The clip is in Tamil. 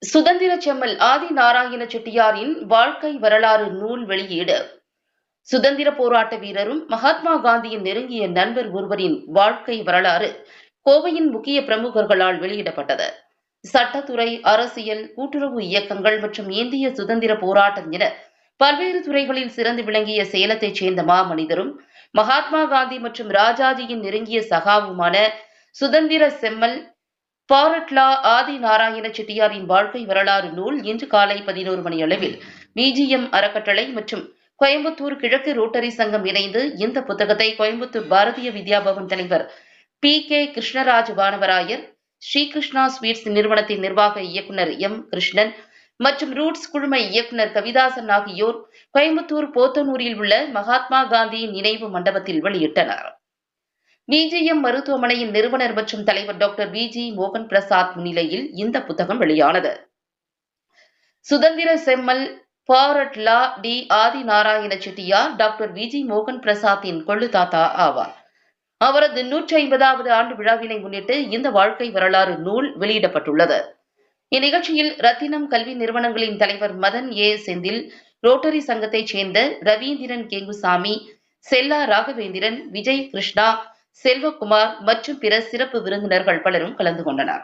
சுதந்திர செம்மல் ஆதி நாராயண செட்டியாரின் வாழ்க்கை வரலாறு நூல் வெளியீடு. சுதந்திர போராட்ட வீரரும் மகாத்மா காந்தியின் நெருங்கிய நண்பர் ஒருவரின் வாழ்க்கை வரலாறு கோவையின் முக்கிய பிரமுகர்களால் வெளியிடப்பட்டது. சட்டத்துறை, அரசியல், கூட்டுறவு இயக்கங்கள் மற்றும் இந்திய சுதந்திர போராட்டம் என பல்வேறு துறைகளில் சிறந்து விளங்கிய சேலத்தைச் சேர்ந்த மாமனிதரும் மகாத்மா காந்தி மற்றும் ராஜாஜியின் நெருங்கிய சகாவுமான சுதந்திர செம்மல் பாரட்லா ஆதி நாராயண செட்டியாரின் வாழ்க்கை வரலாறு நூல் இன்று காலை 11 மணி அளவில் பிஜிஎம் அறக்கட்டளை மற்றும் கோயம்புத்தூர் கிழக்கு ரோட்டரி சங்கம் இணைந்து இந்த புத்தகத்தை கோயம்புத்தூர் பாரதிய வித்யா பவன் தலைவர் PK கிருஷ்ணராஜ் வானவராயர், ஸ்ரீகிருஷ்ணா ஸ்வீட்ஸ் நிறுவனத்தின் நிர்வாக இயக்குநர் M கிருஷ்ணன் மற்றும் ரூட்ஸ் குழும இயக்குநர் கவிதாசன் ஆகியோர் கோயம்புத்தூர் போத்தனூரில் உள்ள மகாத்மா காந்தியின் நினைவு மண்டபத்தில் வெளியிட்டனர். பிஜிஎம் மருத்துவமனையின் நிறுவனர் மற்றும் தலைவர் டாக்டர் VG மோகன் பிரசாத் முன்னிலையில் இந்த புத்தகம் வெளியானது. சுதந்திர செம்மல் பாரட்லா டி ஆதி நாராயண செட்டியார் டாக்டர் VG மோகன் பிரசாத்தின் கொள்ளு தாத்தா ஆவார். அவரது 150வது ஆண்டு விழாவினை முன்னிட்டு இந்த வாழ்க்கை வரலாறு நூல் வெளியிடப்பட்டுள்ளது. இந்நிகழ்ச்சியில் ரத்தினம் கல்வி நிறுவனங்களின் தலைவர் மதன் செந்தில், ரோட்டரி சங்கத்தைச் சேர்ந்த ரவீந்திரன் கேங்குசாமி, செல்லா ராகவேந்திரன், விஜய் கிருஷ்ணா, செல்வகுமார் மற்றும் பிற சிறப்பு விருந்தினர்கள் பலரும் கலந்து கொண்டனர்.